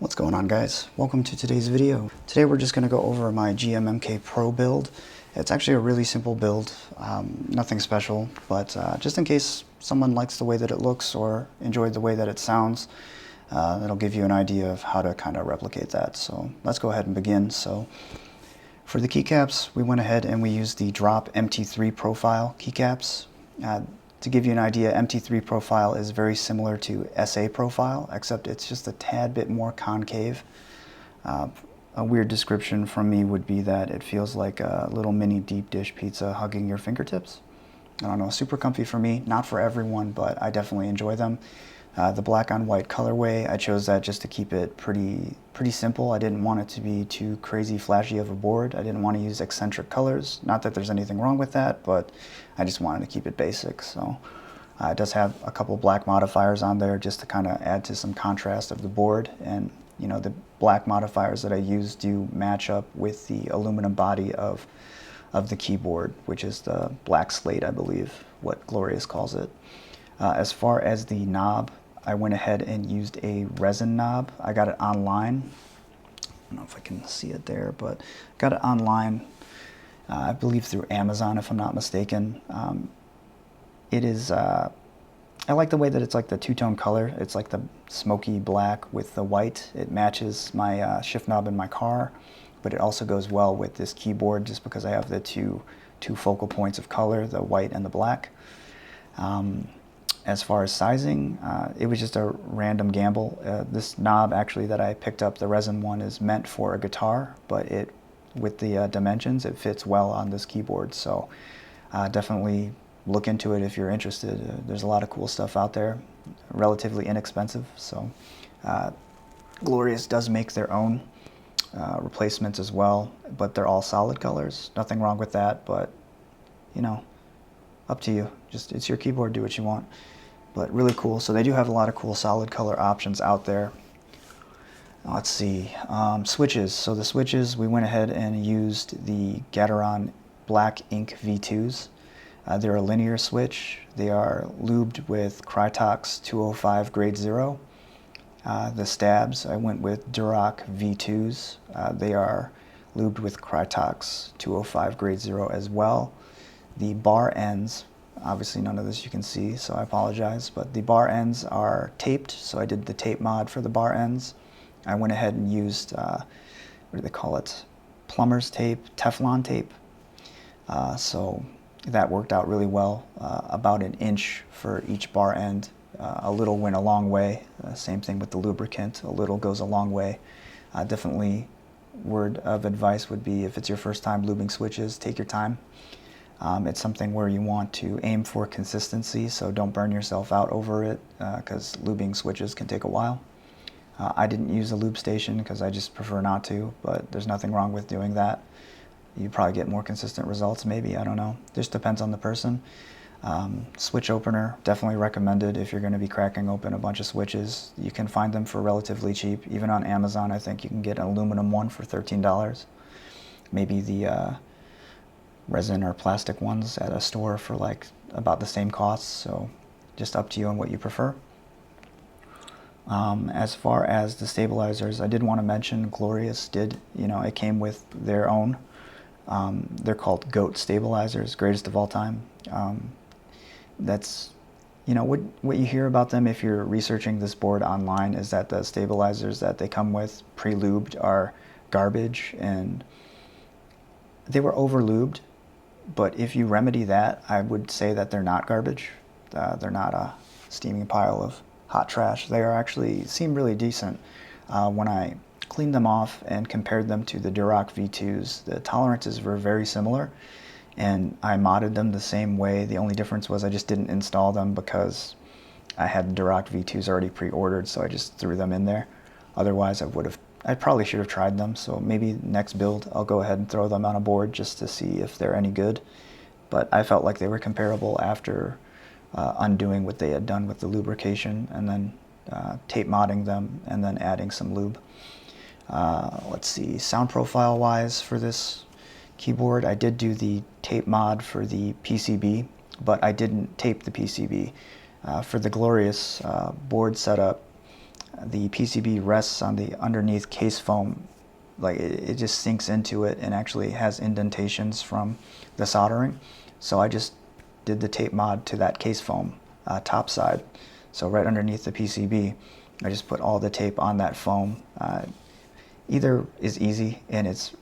What's going on, guys? Welcome to today's video. Today we're just going to go over my GMMK Pro build. It's actually a really simple build, nothing special, but just in case someone likes the way that it looks or enjoyed the way that it sounds, that'll give you an idea of how to kind of replicate that. So let's go ahead and begin. So for the keycaps, we went ahead and we used the Drop MT3 profile keycaps. To give you an idea, MT3 profile is very similar to SA profile, except it's just a tad bit more concave. A weird description from me would be that it feels like a little mini deep dish pizza hugging your fingertips. I don't know, super comfy for me, not for everyone, but I definitely enjoy them. The black on white colorway, I chose that just to keep it pretty simple. I didn't want it to be too crazy flashy of a board. I didn't want to use eccentric colors. Not that there's anything wrong with that, but I just wanted to keep it basic. So it does have a couple black modifiers on there just to kind of add to some contrast of the board. And you know, the black modifiers that I use do match up with the aluminum body of the keyboard, which is the black slate, I believe, what Glorious calls it. As far as the knob, I went ahead and used a resin knob. I got it online. I don't know if I can see it there, but got it online, I believe through Amazon, if I'm not mistaken. It is, I like the way that it's like the two-tone color. It's like the smoky black with the white. It matches my shift knob in my car, but it also goes well with this keyboard just because I have the two focal points of color, the white and the black. As far as sizing, it was just a random gamble. This knob actually that I picked up, the resin one, is meant for a guitar, but with the dimensions, it fits well on this keyboard. So definitely look into it if you're interested. There's a lot of cool stuff out there, relatively inexpensive. So Glorious does make their own replacements as well, but they're all solid colors. Nothing wrong with that, but you know, up to you. Just, it's your keyboard, do what you want. But really cool. So they do have a lot of cool solid color options out there. Let's see, switches. So the switches, we went ahead and used the Gateron Black Ink V2s. They're a linear switch. They are lubed with Krytox 205 grade 0. The stabs, I went with Durock V2s. They are lubed with Krytox 205 grade 0 as well. The bar ends, obviously none of this you can see, so I apologize, but the bar ends are taped, so I did the tape mod for the bar ends. I went ahead and used, what do they call it, plumber's tape, teflon tape. So that worked out really well, about an inch for each bar end. A little went a long way. Same thing with the lubricant, a little goes a long way. Definitely word of advice would be, if it's your first time lubing switches, take your time. It's something where you want to aim for consistency, so don't burn yourself out over it, because lubing switches can take a while. I didn't use a lube station because I just prefer not to, but there's nothing wrong with doing that. You probably get more consistent results, maybe, I don't know. Just depends on the person. Switch opener, definitely recommended if you're going to be cracking open a bunch of switches. You can find them for relatively cheap. Even on Amazon, I think you can get an aluminum one for $13. Maybe the resin or plastic ones at a store for like about the same cost, so just up to you on what you prefer. As far as the stabilizers, I did want to mention Glorious did, you know, it came with their own. They're called GOAT stabilizers, greatest of all time. That's, you know, what you hear about them if you're researching this board online is that the stabilizers that they come with pre-lubed are garbage, and they were over-lubed. But if you remedy that, I would say that they're not garbage. They're not a steaming pile of hot trash. They are actually seem really decent. When I cleaned them off and compared them to the Durock V2s, the tolerances were very similar, and I modded them the same way. The only difference was I just didn't install them because I had the Durock V2s already pre-ordered, so I just threw them in there. Otherwise, I probably should have tried them, so maybe next build I'll go ahead and throw them on a board just to see if they're any good. But I felt like they were comparable after undoing what they had done with the lubrication and then tape modding them and then adding some lube. Let's see, sound profile wise for this keyboard, I did do the tape mod for the PCB, but I didn't tape the PCB. For the Glorious board setup, the PCB rests on the underneath case foam, like it just sinks into it and actually has indentations from the soldering. So I just did the tape mod to that case foam top side. So right underneath the PCB, I just put all the tape on that foam. Either is easy and it's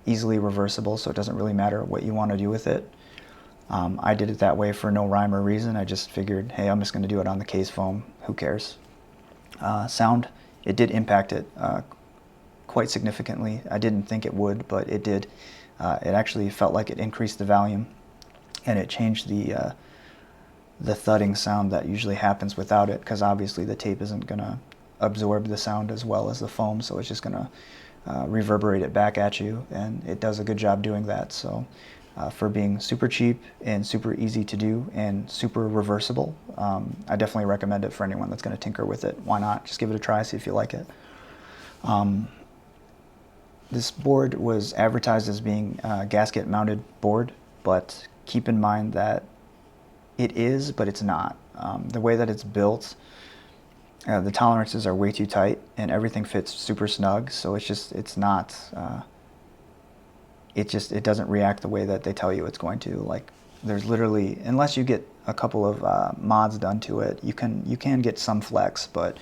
easily reversible, so it doesn't really matter what you want to do with it. I did it that way for no rhyme or reason. I just figured, hey, I'm just going to do it on the case foam. Who cares? Sound, it did impact it quite significantly. I didn't think it would, but it did. It actually felt like it increased the volume, and it changed the thudding sound that usually happens without it, because obviously the tape isn't going to absorb the sound as well as the foam, so it's just going to reverberate it back at you, and it does a good job doing that. So for being super cheap and super easy to do and super reversible, I definitely recommend it for anyone that's going to tinker with it. Why not? Just give it a try, see if you like it. This board was advertised as being a gasket mounted board, but keep in mind that it is, but it's not. The way that it's built, the tolerances are way too tight and everything fits super snug, so it doesn't react the way that they tell you it's going to. Like, there's literally, unless you get a couple of mods done to it, you can get some flex, but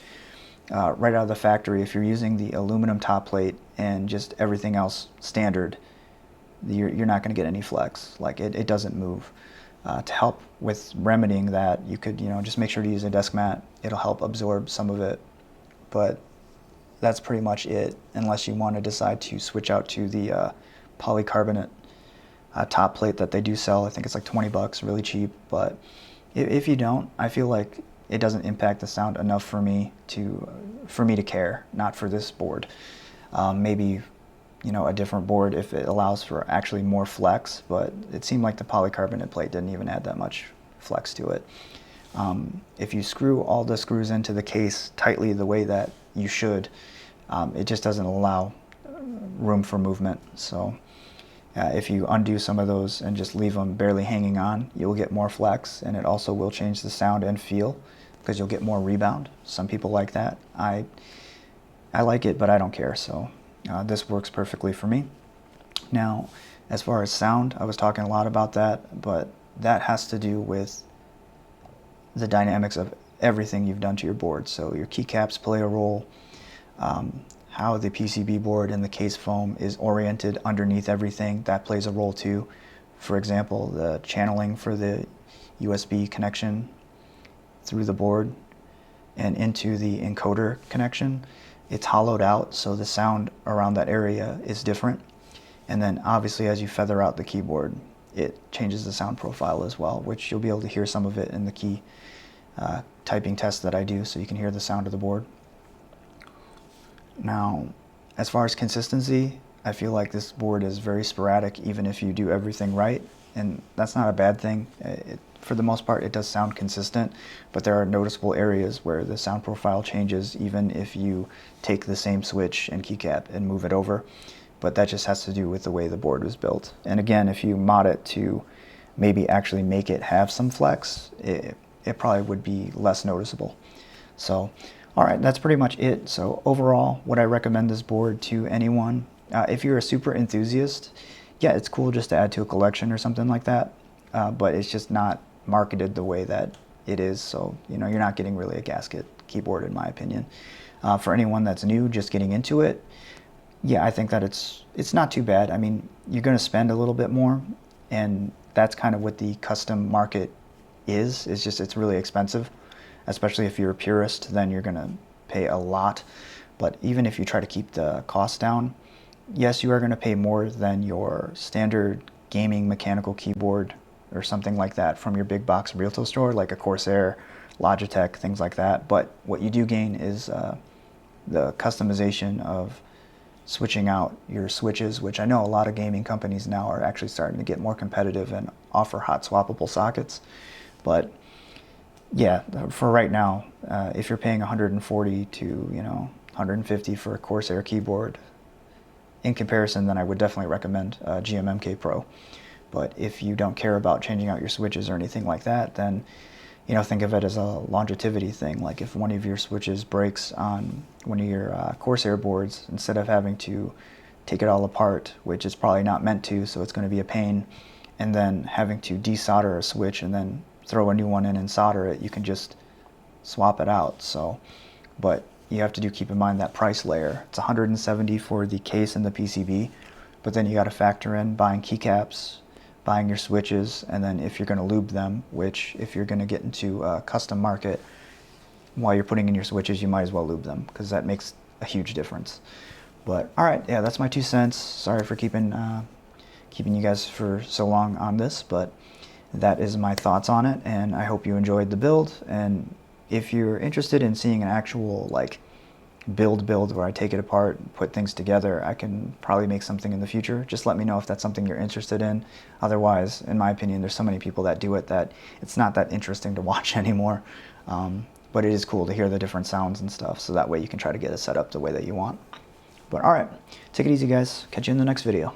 right out of the factory, if you're using the aluminum top plate and just everything else standard, you're not going to get any flex. Like, it doesn't move. To help with remedying that, you could just make sure to use a desk mat. It'll help absorb some of it, but that's pretty much it, unless you want to decide to switch out to the polycarbonate top plate that they do sell. I think it's like 20 bucks, really cheap. But if you don't, I feel like it doesn't impact the sound enough for me to care. Not for this board. Maybe a different board if it allows for actually more flex, but it seemed like the polycarbonate plate didn't even add that much flex to it. If you screw all the screws into the case tightly the way that you should, it just doesn't allow room for movement. So if you undo some of those and just leave them barely hanging on, you'll get more flex, and it also will change the sound and feel because you'll get more rebound. Some people like that. I like it, but I don't care. So this works perfectly for me. Now, as far as sound, I was talking a lot about that, but that has to do with the dynamics of everything you've done to your board. So your keycaps play a role, how the PCB board and the case foam is oriented underneath everything, that plays a role too. For example, the channeling for the USB connection through the board and into the encoder connection, it's hollowed out, so the sound around that area is different. And then obviously as you feather out the keyboard, it changes the sound profile as well, which you'll be able to hear some of it in the key typing test that I do, so you can hear the sound of the board. Now, as far as consistency, I feel like this board is very sporadic even if you do everything right, and that's not a bad thing. For the most part, it does sound consistent, but there are noticeable areas where the sound profile changes even if you take the same switch and keycap and move it over. But that just has to do with the way the board was built. And again, if you mod it to maybe actually make it have some flex, it probably would be less noticeable. So, all right, that's pretty much it. So overall, would I recommend this board to anyone? If you're a super enthusiast, yeah, it's cool just to add to a collection or something like that, but it's just not marketed the way that it is, so you're not getting really a gasket keyboard in my opinion. For anyone that's new, just getting into it, yeah, I think that it's not too bad. I mean, you're going to spend a little bit more, and that's kind of what the custom market is. It's really expensive, especially if you're a purist, then you're going to pay a lot. But even if you try to keep the cost down, yes, you are going to pay more than your standard gaming mechanical keyboard or something like that from your big box Realto store, like a Corsair, Logitech, things like that. But what you do gain is the customization of switching out your switches, which I know a lot of gaming companies now are actually starting to get more competitive and offer hot swappable sockets. But yeah, for right now, if you're paying $140 to $150 for a Corsair keyboard, in comparison, then I would definitely recommend GMMK Pro. But if you don't care about changing out your switches or anything like that, then you know, think of it as a longevity thing. Like if one of your switches breaks on one of your Corsair boards, instead of having to take it all apart, which is probably not meant to, so it's going to be a pain, and then having to desolder a switch and then throw a new one in and solder it, you can just swap it out. So, but you have to keep in mind that price layer. It's $170 for the case and the PCB, but then you got to factor in buying keycaps, buying your switches, and then if you're going to lube them, which if you're going to get into a custom market, while you're putting in your switches, you might as well lube them, because that makes a huge difference. But all right, yeah, that's my 2 cents. Sorry for keeping you guys for so long on this, but that is my thoughts on it, and I hope you enjoyed the build. And if you're interested in seeing an actual like build where I take it apart and put things together, I can probably make something in the future. Just let me know if that's something you're interested in. Otherwise, in my opinion, there's so many people that do it that it's not that interesting to watch anymore. But it is cool to hear the different sounds and stuff, so that way you can try to get it set up the way that you want. But all right, take it easy, guys. Catch you in the next video.